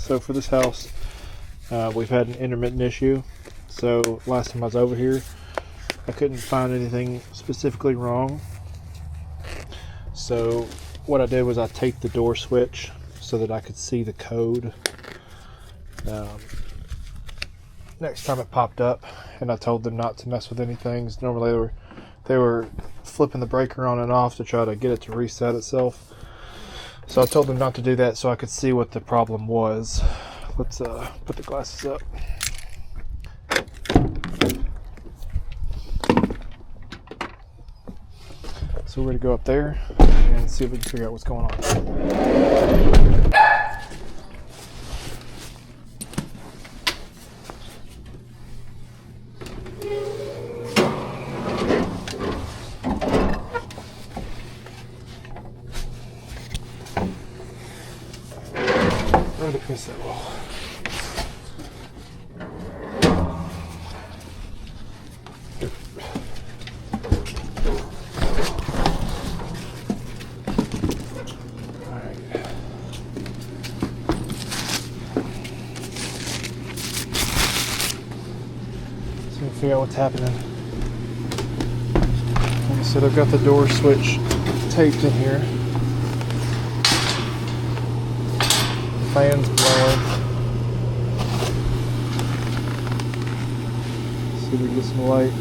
So for this house, we've had an intermittent issue. So last time I was over here, I couldn't find anything specifically wrong. So what I did was I taped the door switch so that I could see the code. Next time it popped up, and I told them not to mess with anything. Normally they were flipping the breaker on and off to try to get it to reset itself. So I told them not to do that so I could see what the problem was. Let's put the glasses up. So we're going to go up there and see if we can figure out what's going on. Right against that wall. Figure out what's happening. Like I said, I've got the door switch taped in here. The fan's blowing. See if we can get some light.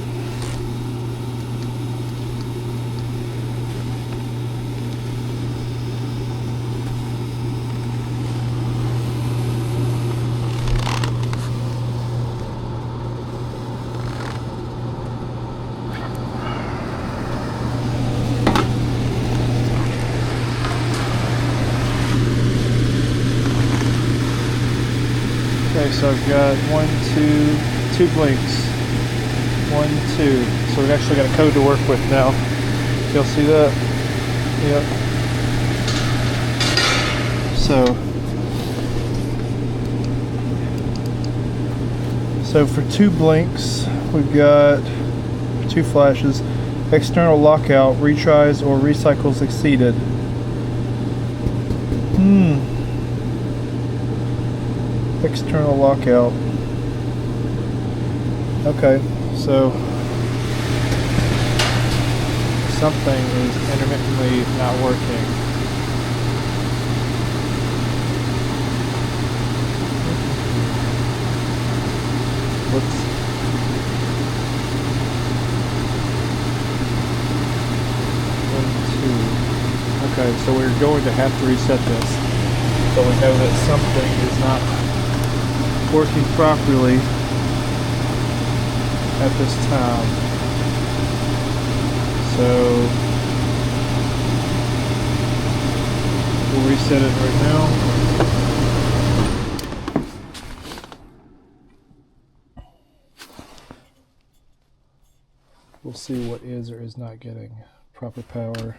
Okay, so I've got two blinks. 1, 2. So we've actually got a code to work with now. Y'all see that? Yep. So for 2 blinks, we've got 2 flashes. External lockout, retries or recycles exceeded. External lockout. Okay, so something is intermittently not working. Whoops. Okay, so we're going to have to reset this. So we know that something is not working properly at this time. So we'll reset it right now. We'll see what is or is not getting proper power.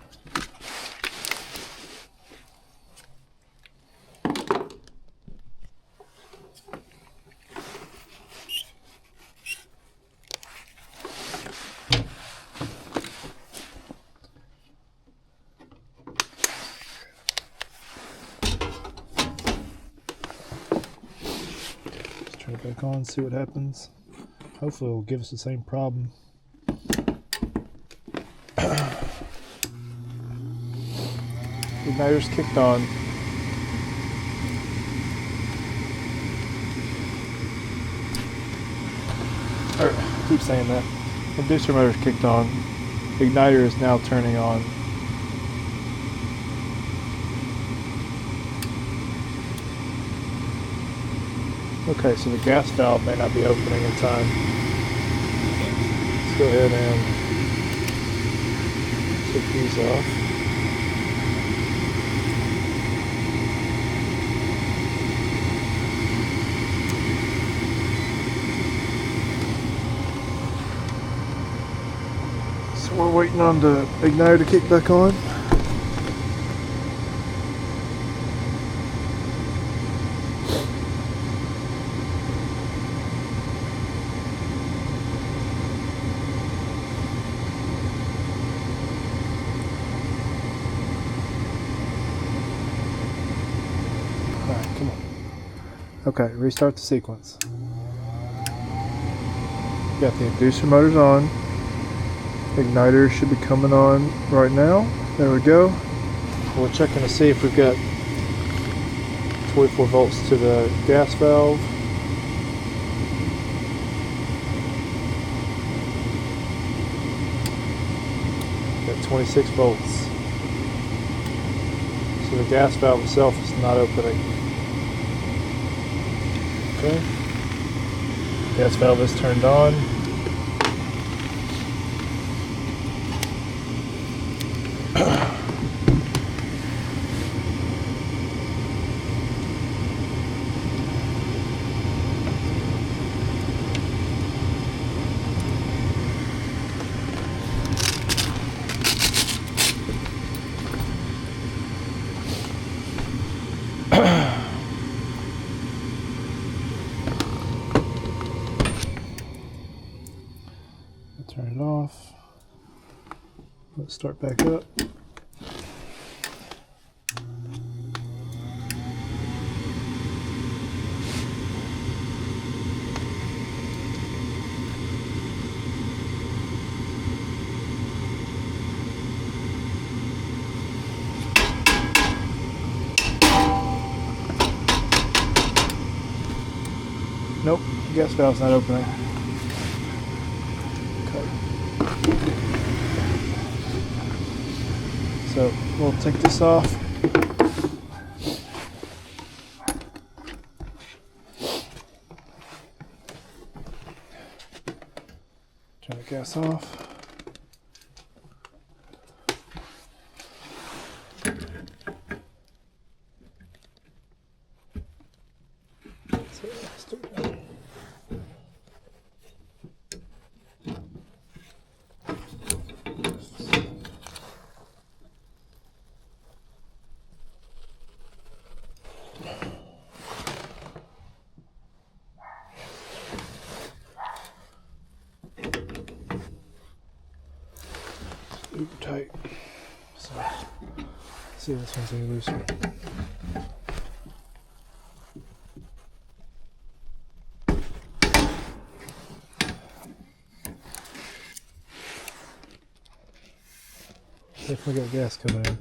Turn it back on, see what happens. Hopefully it will give us the same problem. Igniter's kicked on. Or, I keep saying that. Inducer motor's kicked on. Igniter is now turning on. Okay, so the gas valve may not be opening in time. Let's go ahead and take these off. So we're waiting on the igniter to kick back on. Alright, come on. Okay, restart the sequence. Got the inducer motors on. Igniter should be coming on right now. There we go. We're checking to see if we've got 24 volts to the gas valve. Got 26 volts. So the gas valve itself is not opening. Okay. Gas valve is turned on. Turn it off. Let's start back up. Nope, gas valve's not opening. So we'll take this off. Turn the gas off. Super tight. So, let's see if this one's any looser. Definitely got gas coming in.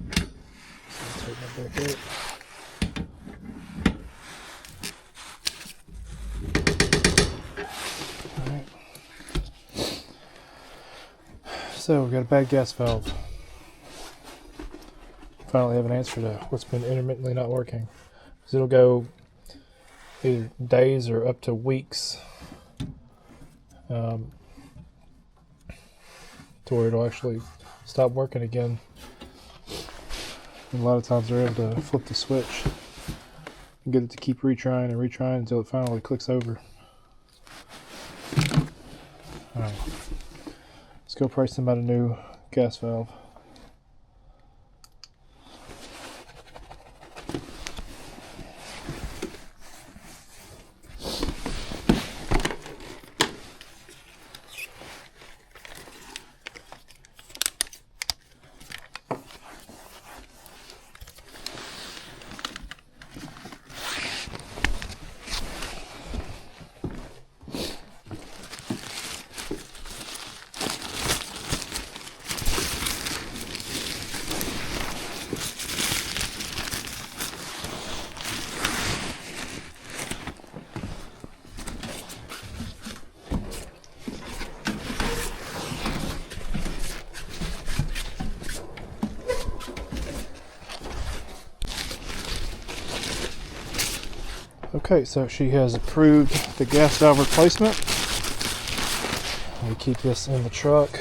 So let's tighten that back up. So we've got a bad gas valve. Finally have an answer to what's been intermittently not working. Because it'll go either days or up to weeks to where it'll actually stop working again. And a lot of times they're able to flip the switch and get it to keep retrying and retrying until it finally clicks over. Alright. Let's go price them out a new gas valve. Okay, so she has approved the gas valve replacement. We keep this in the truck.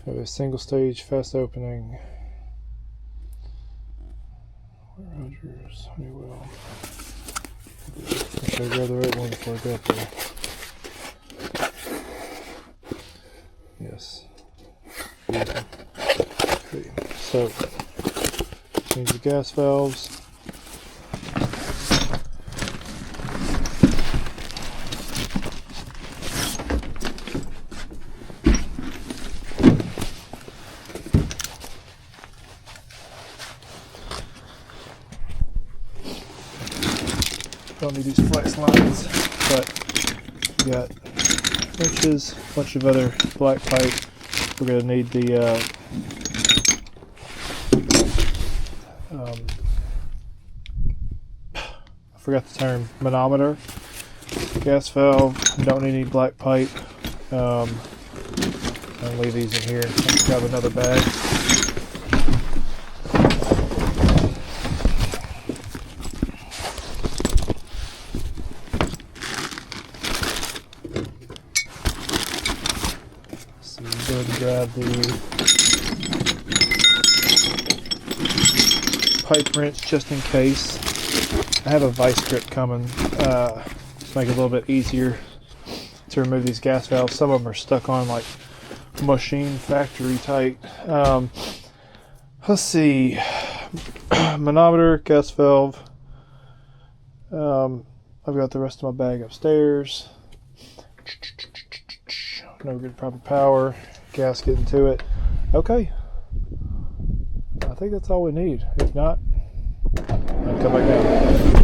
We have a single stage fast opening. Rogers, Honeywell. Make sure I grab the right one before I go up there. Yes. Okay, so change the gas valves. don't need these flex lines, but we got wrenches, a bunch of other black pipe. We're going to need the I forgot the term, manometer, gas valve. Don't need any black pipe. I'll leave these in here. Let's grab another bag. So go ahead and grab the pipe wrench just in case. I have a vice grip coming to make it a little bit easier to remove these gas valves. Some of them are stuck on like machine factory tight. Let's see. Manometer, gas valve. I've got the rest of my bag upstairs. No good proper power. Gasket into it. Okay. I think that's all we need. If not, I'll come back down.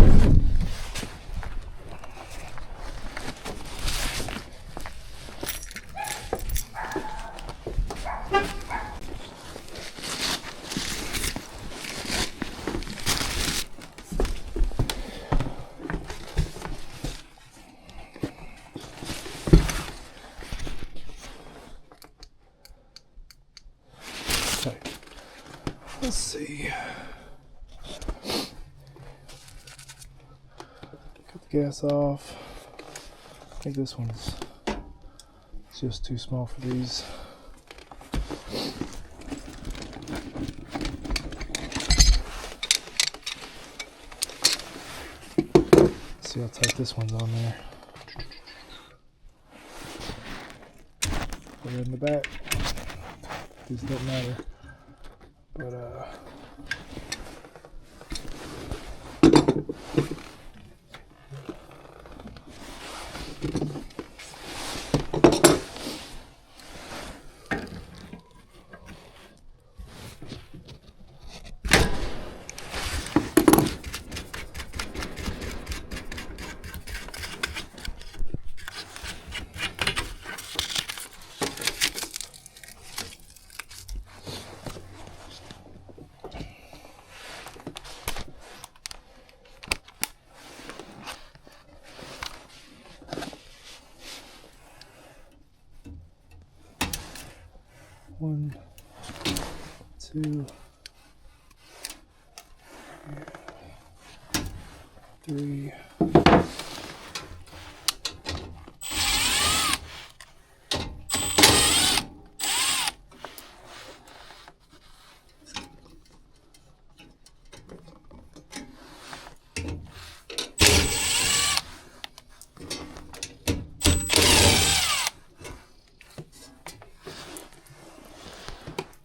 Okay. Let's see. Cut the gas off. I think this one's just too small for these. Let's see how tight this one's on there. Put it in the back. These don't matter. But one, two, three.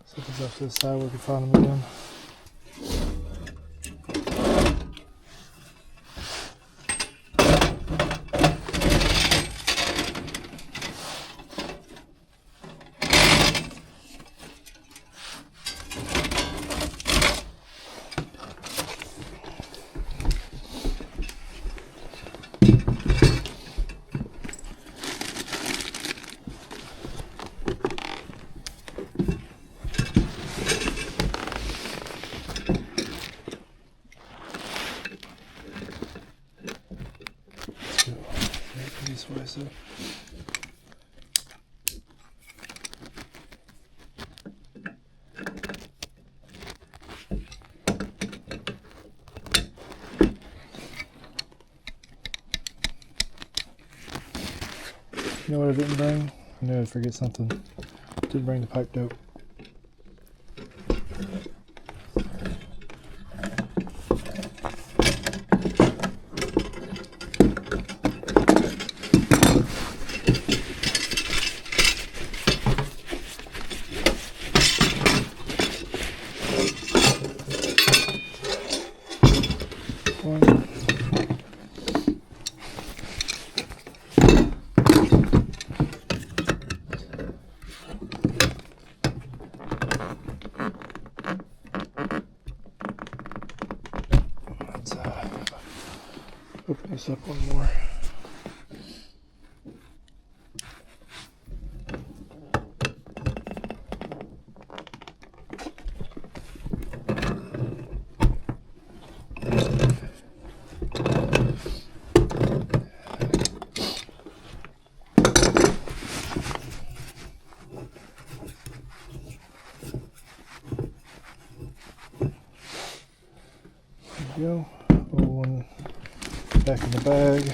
Set these off to the side where we can find them again. This way, so. You know what I didn't bring? I knew I'd forget something. Didn't bring the pipe dope. Open this up one more. Go. Pull one back in the bag.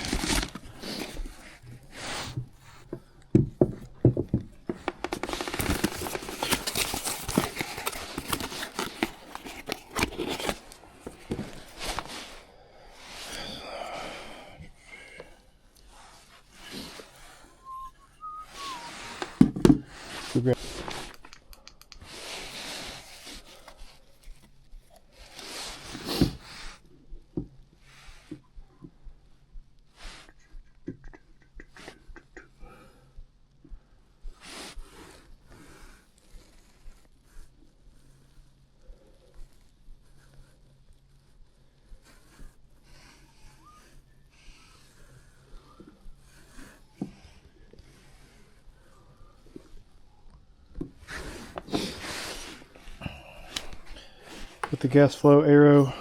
With the gas flow arrow,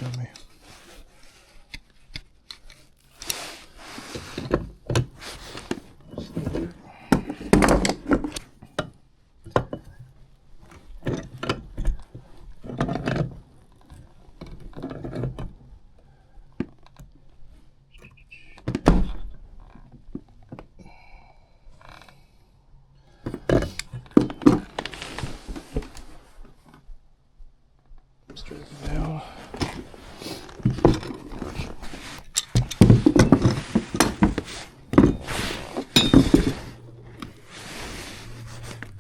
dummy. Straighten it down.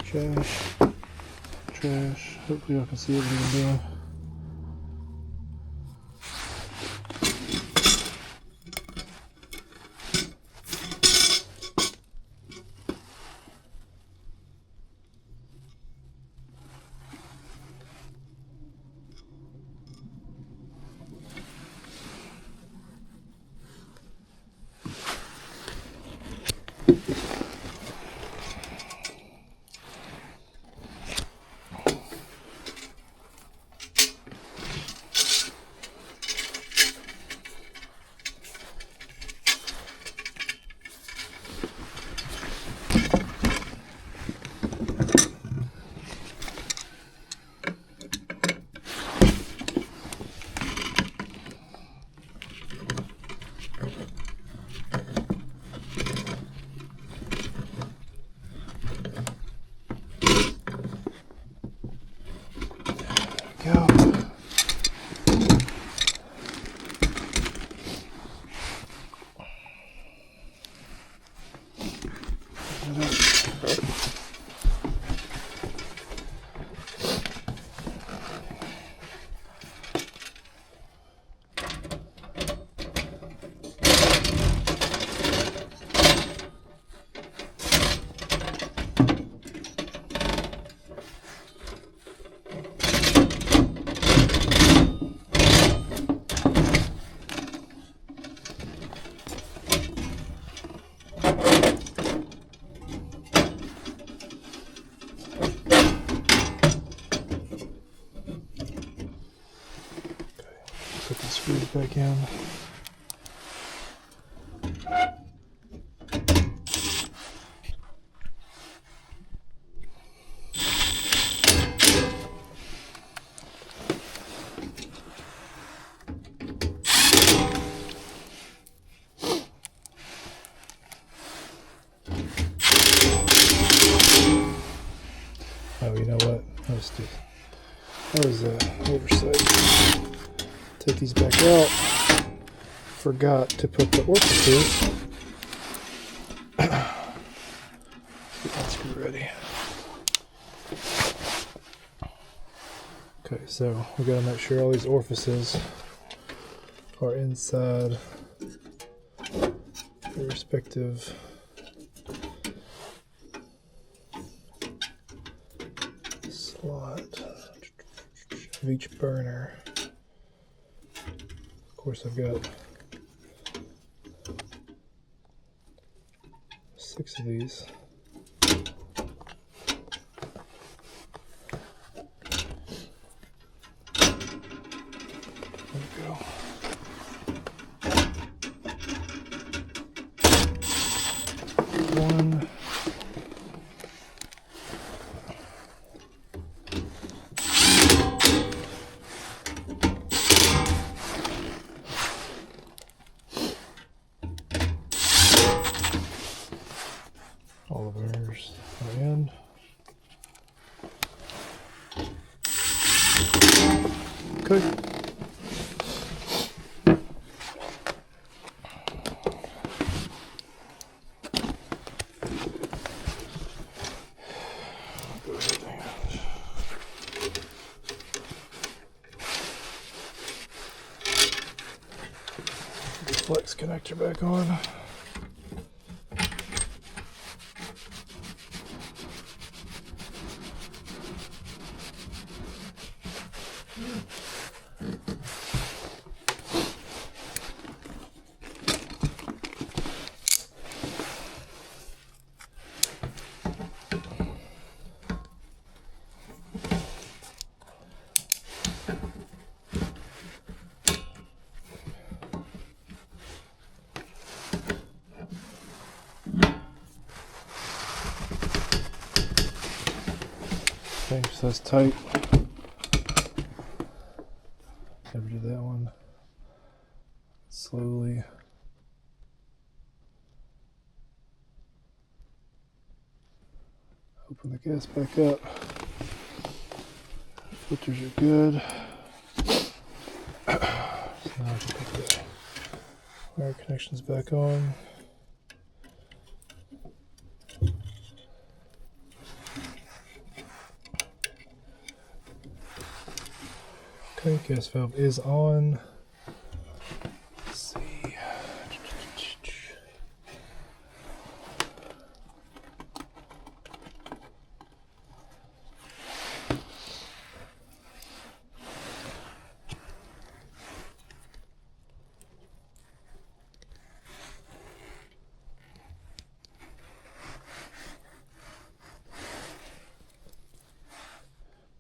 Trash. Hopefully y'all can see everything I'm doing. Go. Put the screws back in. Oh, you know what? That was an oversight. Take these back out. Forgot to put the orifice. Get that screw ready. Okay, so we gotta make sure all these orifices are inside the respective slot of each burner. Of course, I've got 6 of these. There we go. One. All the burners are in. Okay. Flex connector back on. Okay, so that's tight. Never do that one. Slowly. Open the gas back up. Filters are good. So now I can put the wire connections back on. Okay, gas valve is on. Let's see.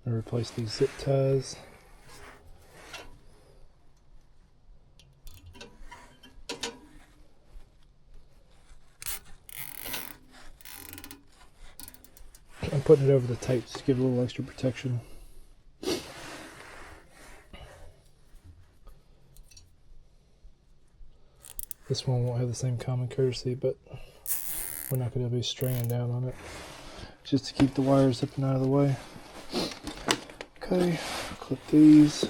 I replace these zip ties. I'm putting it over the tape to give it a little extra protection. This one won't have the same common courtesy, but we're not going to be straining down on it. Just to keep the wires up and out of the way. Okay, clip these.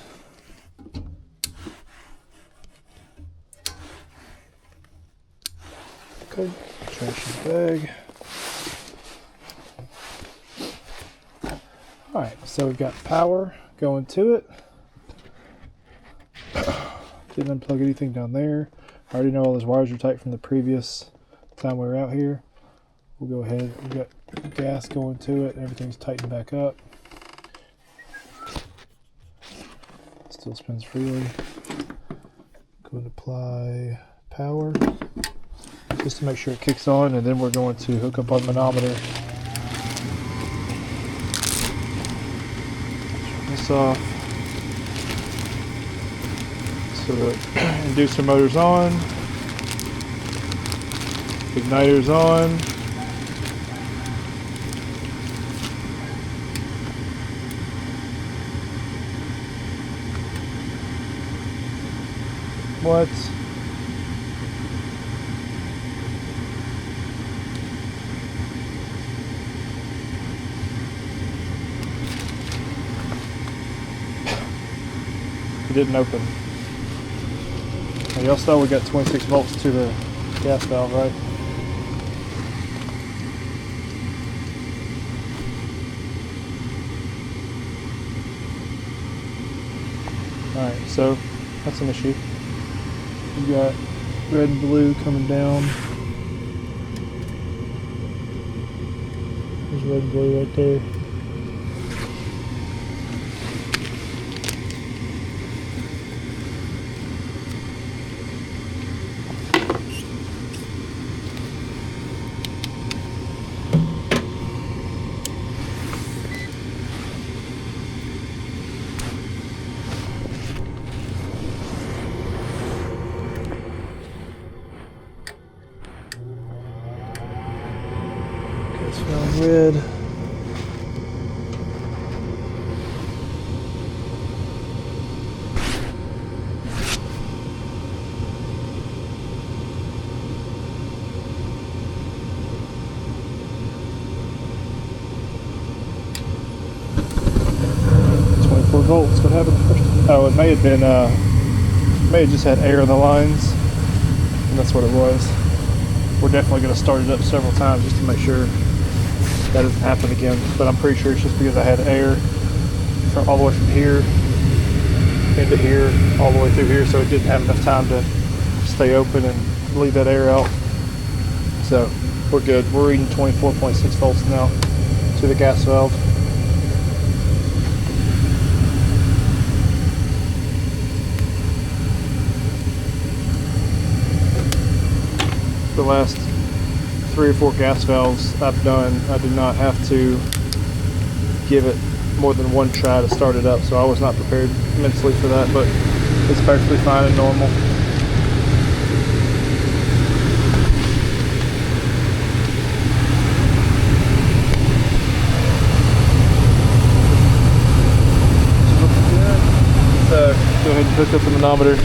Okay, trash in the bag. Alright, so we've got power going to it. Didn't unplug anything down there. I already know all those wires are tight from the previous time we were out here. We'll go ahead, we've got gas going to it, everything's tightened back up. Still spins freely. Go and apply power just to make sure it kicks on, and then we're going to hook up our manometer. This off. So the inducer motor's on, igniter's on. What? It didn't open. Y'all saw we got 26 volts to the gas valve, right? Alright, so that's an issue. You got red and blue coming down. There's red and blue right there. It's found red. Volts. What happened first? Oh, it may have been, may have just had air in the lines, and that's what it was. We're definitely going to start it up several times just to make sure that doesn't happen again. But I'm pretty sure it's just because I had air from all the way from here into here, all the way through here, so it didn't have enough time to stay open and leave that air out. So we're good. We're reading 24.6 volts now to the gas valve. The last 3 or 4 gas valves I've done, I did not have to give it more than one try to start it up, so I was not prepared mentally for that, but it's perfectly fine and normal. So go ahead and hook up the manometer.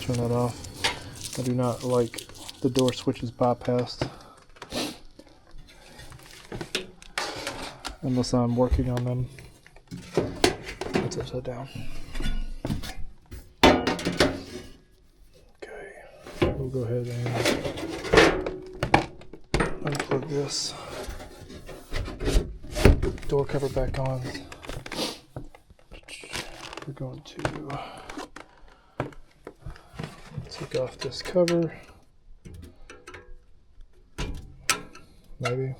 Turn that off. I do not like the door switches bypassed unless I'm working on them. It's upside down. Okay, we'll go ahead and unplug this. Door cover back on. We're going to take off this cover. Maybe.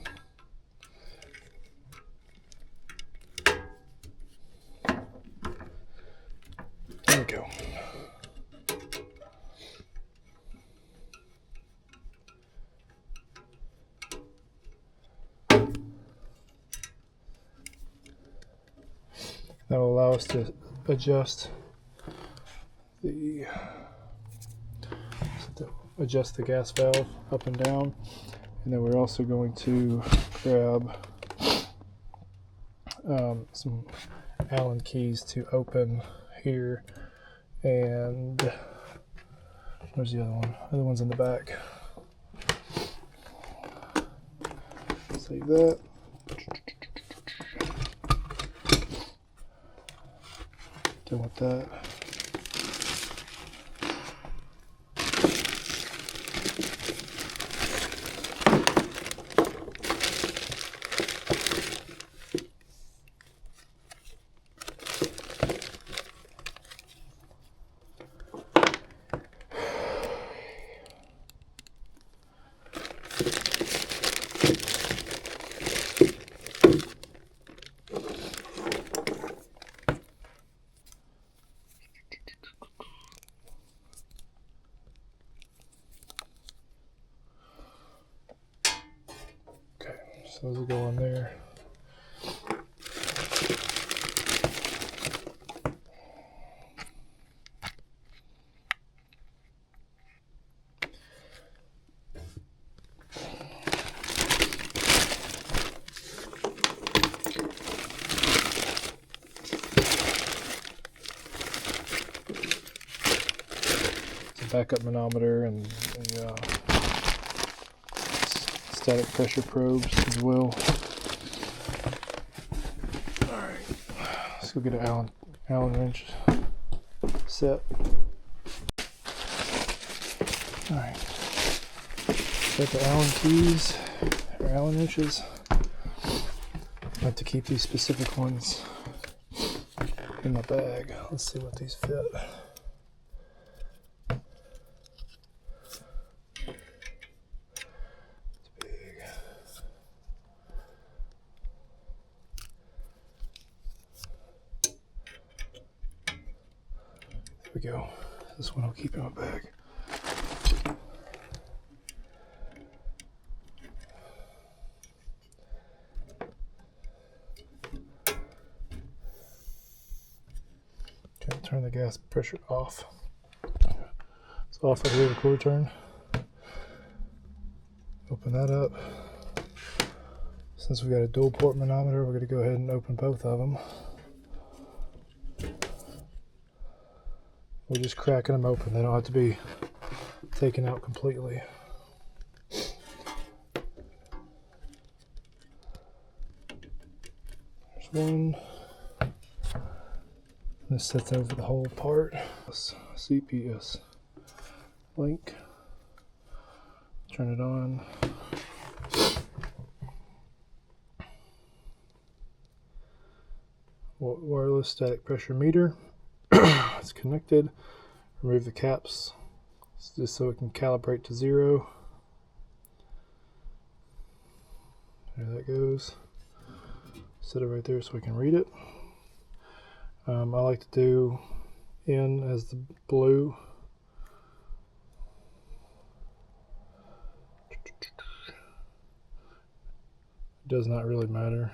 There we go. That will allow us to adjust the gas valve up and down, and then we're also going to grab some Allen keys to open here, and where's the other one? The other one's in the back. Save that. Done with that. So those will go on there. It's a backup manometer and static pressure probes as well. Alright. Let's go get an Allen wrench set. Alright. Got the Allen keys, or Allen wrenches. I have to keep these specific ones in my bag. Let's see what these fit. It's big. There we go. This one I'll keep in my bag. Turn the gas pressure off. It's off right here, the cord turn. Open that up. Since we got a dual port manometer, we're going to go ahead and open both of them. We're just cracking them open. They don't have to be taken out completely. There's one. This sets over the whole part. CPS link. Turn it on. Wireless static pressure meter. It's connected. Remove the caps just so it can calibrate to 0. There that goes. Set it right there so we can read it. I like to do N as the blue. It does not really matter,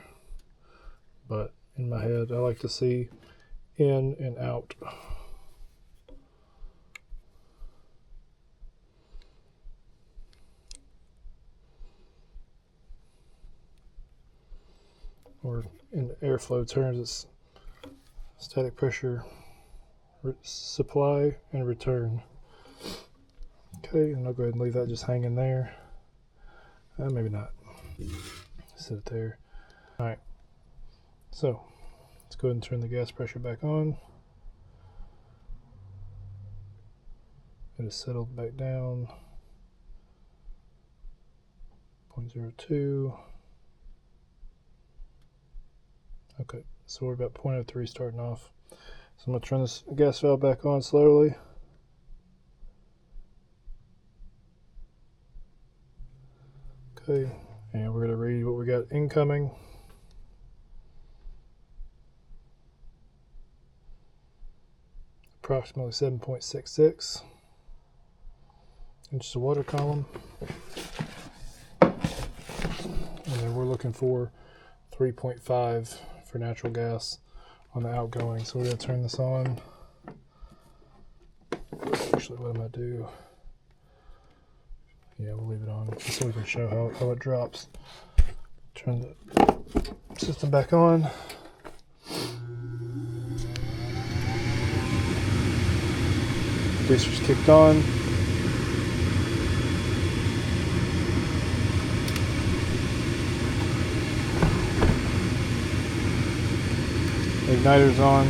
but in my head I like to see in and out. Or in airflow terms, it's static pressure supply and return. Okay, and I'll go ahead and leave that just hanging there. Maybe not. Set it there. Alright, so let's go ahead and turn the gas pressure back on. It is settled back down. 0.02. Okay, so we're about 0.03 starting off. So I'm going to turn this gas valve back on slowly. Okay, and we're going to read what we got incoming. Approximately 7.66 inches of water column. And then we're looking for 3.5 for natural gas on the outgoing. So we're going to turn this on. Actually, what I'm going to do, yeah, we'll leave it on just so we can show how it drops. Turn the system back on. Booster's kicked on. Igniter's on.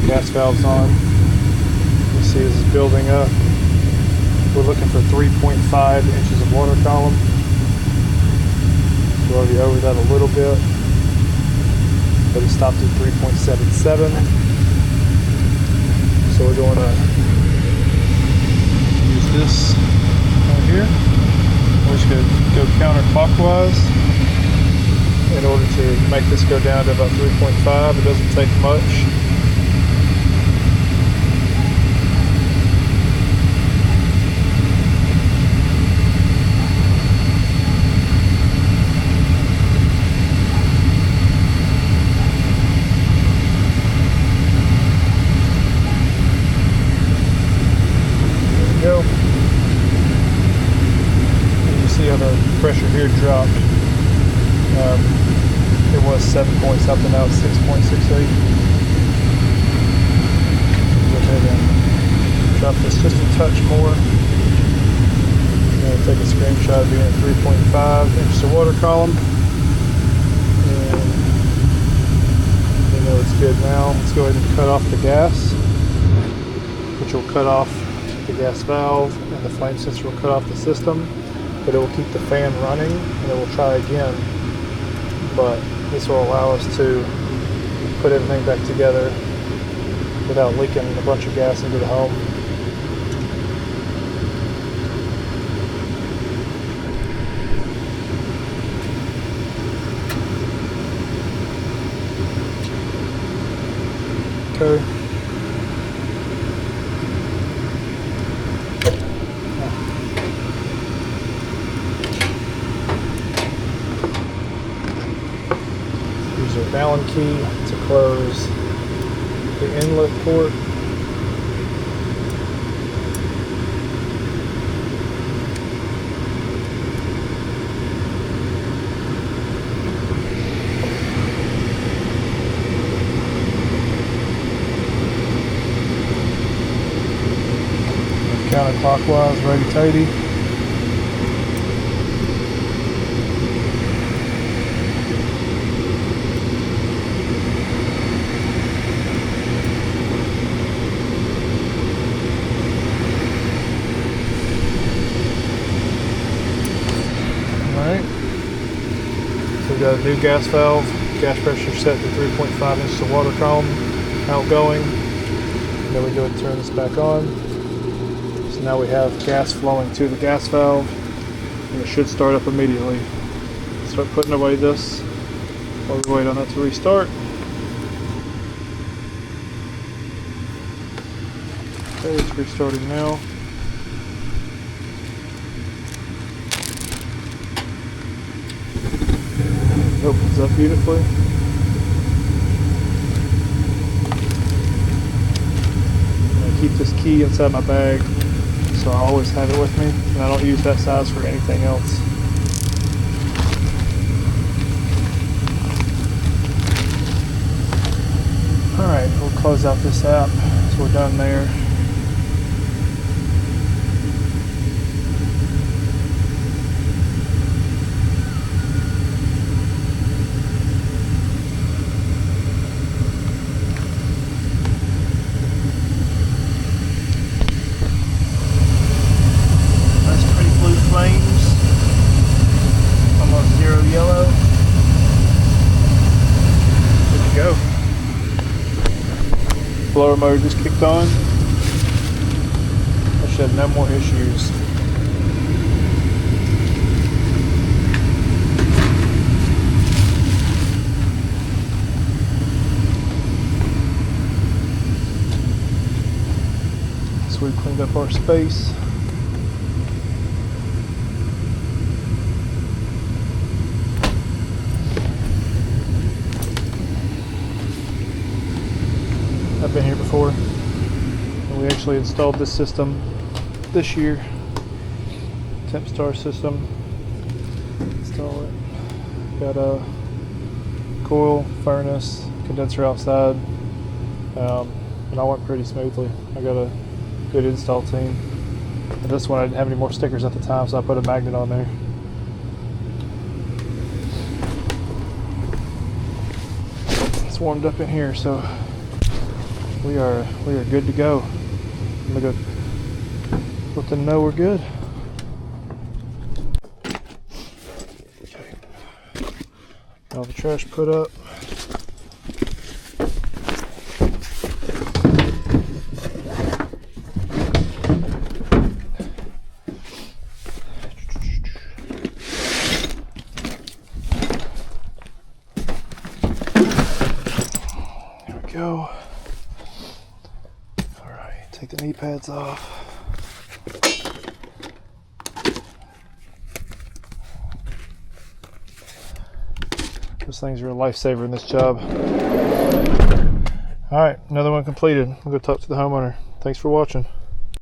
Gas valve's on. You see this is building up. We're looking for 3.5 inches of water column. We're already over that a little bit, but it stopped at 3.77. So we're going to use this right here. We're just going to go counterclockwise in order to make this go down to about 3.5. It doesn't take much. There we go. And you see how the pressure here dropped. It was 7 point something, now it's 6.68. Go ahead and drop this just a touch more. I'm going to take a screenshot of being at 3.5 inches of water column. And know it's good now. Let's go ahead and cut off the gas, which will cut off the gas valve, and the flame sensor will cut off the system, but it will keep the fan running, and it will try again. But this will allow us to put everything back together without leaking a bunch of gas into the home. Okay. Use our Allen key to close the inlet port. Counterclockwise, righty-tighty. Alright. So we've got a new gas valve. Gas pressure set to 3.5 inches of water column outgoing. And then we go and turn this back on. So now we have gas flowing to the gas valve, and it should start up immediately. Start putting away this while we wait on that to restart. Okay, it's restarting now. It opens up beautifully. I keep this key inside my bag, so I always have it with me, and I don't use that size for anything else. Alright, we'll close out this app, so we're done there. Blower motor just kicked on. I should have no more issues. So we cleaned up our space. I've been here before, and we actually installed this system this year. Temp star system. Install it. Got a coil, furnace, condenser outside, and all went pretty smoothly. I got a good install team. And this one I didn't have any more stickers at the time, so I put a magnet on there. It's warmed up in here, so we are good to go. I'm gonna go let them know we're good. Okay. All the trash put up. There we go. Take the knee pads off. Those things are a lifesaver in this job. Alright, another one completed. I'm going to talk to the homeowner. Thanks for watching.